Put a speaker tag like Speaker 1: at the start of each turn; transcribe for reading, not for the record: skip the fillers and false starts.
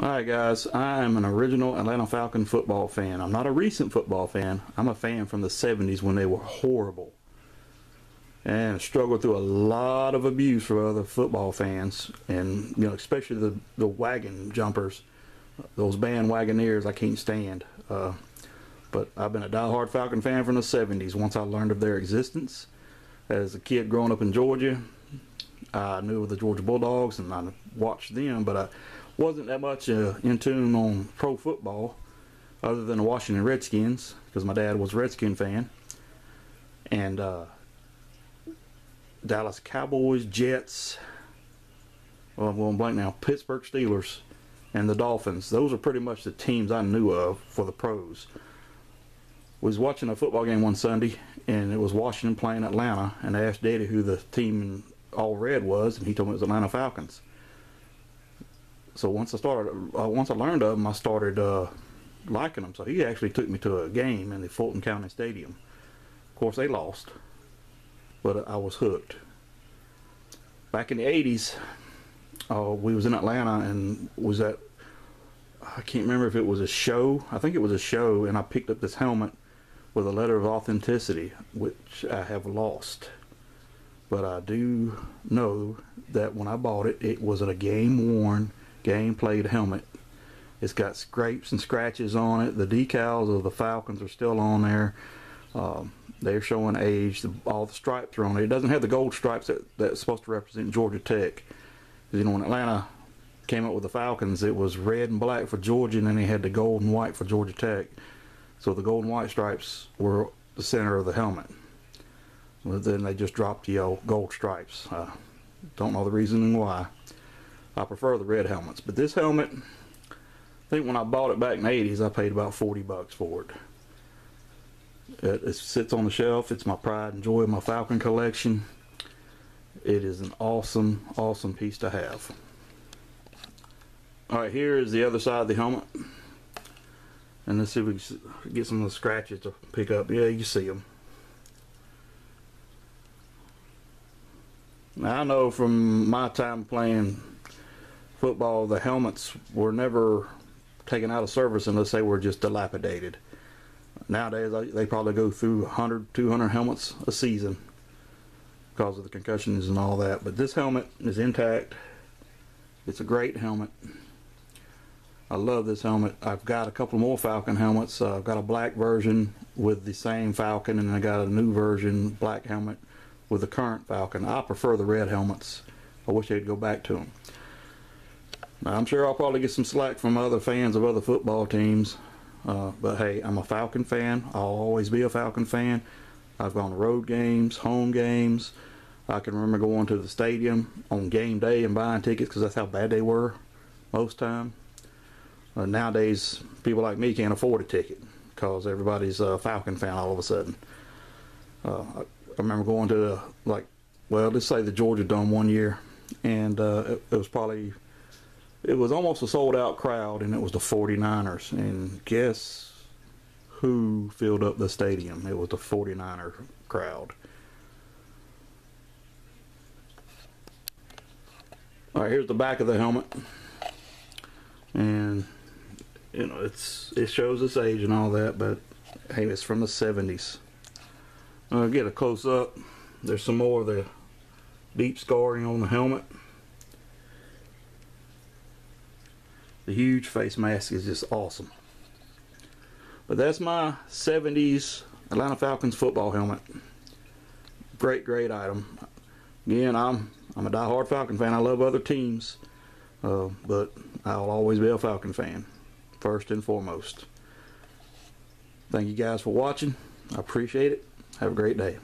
Speaker 1: Alright guys, I am an original Atlanta Falcon football fan. I'm not a recent football fan. I'm a fan from the 70s when they were horrible. And struggled through a lot of abuse from other football fans. And, especially the wagon jumpers. Those bandwagoneers I can't stand. But I've been a diehard Falcon fan from the 70s once I learned of their existence. As a kid growing up in Georgia, I knew of the Georgia Bulldogs and I watched them, but I wasn't that much in tune on pro football other than the Washington Redskins, because my dad was a Redskin fan, and Dallas Cowboys, Jets, well, I'm going blank now, Pittsburgh Steelers, and the Dolphins. Those are pretty much the teams I knew of for the pros. Was watching a football game one Sunday, and it was Washington playing Atlanta, and I asked Daddy who the team in all red was, and he told me it was Atlanta Falcons. So once I learned of them, I started liking them. So he actually took me to a game in the Fulton County Stadium. Of course, they lost, but I was hooked. Back in the 80s, we was in Atlanta and was at, I can't remember if it was a show. I think it was a show, and I picked up this helmet with a letter of authenticity, which I have lost. But I do know that when I bought it, it was a game-worn, game-played helmet. It's got scrapes and scratches on it. The decals of the Falcons are still on there. They're showing age. All the stripes are on it. It doesn't have the gold stripes that's supposed to represent Georgia Tech. When Atlanta came up with the Falcons, it was red and black for Georgia, and then they had the gold and white for Georgia Tech. So the gold and white stripes were the center of the helmet. Well, then they just dropped the gold stripes. Don't know the reasoning why. I prefer the red helmets. But this helmet, I think when I bought it back in the 80s, I paid about 40 bucks for it. It sits on the shelf. It's my pride and joy of my Falcon collection. It is an awesome, awesome piece to have. Alright, here is the other side of the helmet. And let's see if we can get some of the scratches to pick up. Yeah, you see them. Now, I know from my time playing football, the helmets were never taken out of service unless they were just dilapidated. Nowadays, they probably go through 100, 200 helmets a season because of the concussions and all that. But this helmet is intact. It's a great helmet. I love this helmet. I've got a couple more Falcon helmets. I've got a black version with the same Falcon, and I got a new version, black helmet, with the current Falcon. I prefer the red helmets. I wish they'd go back to them. Now, I'm sure I'll probably get some slack from other fans of other football teams, but hey, I'm a Falcon fan. I'll always be a Falcon fan. I've gone to road games, home games. I can remember going to the stadium on game day and buying tickets because that's how bad they were most time. Nowadays, people like me can't afford a ticket because everybody's a Falcon fan all of a sudden. I remember going to let's say the Georgia Dome one year, and it was almost a sold out crowd, and it was the 49ers, and guess who filled up the stadium? It was the 49er crowd. Alright, here's the back of the helmet, and it shows its age and all that, but hey, it's from the 70s. I'll get a close up. There's some more of the deep scarring on the helmet. The huge face mask is just awesome. But that's my 70s Atlanta Falcons football helmet. Great, great item. Again, I'm a diehard Falcon fan. I love other teams, but I'll always be a Falcon fan, first and foremost. Thank you guys for watching. I appreciate it. Have a great day.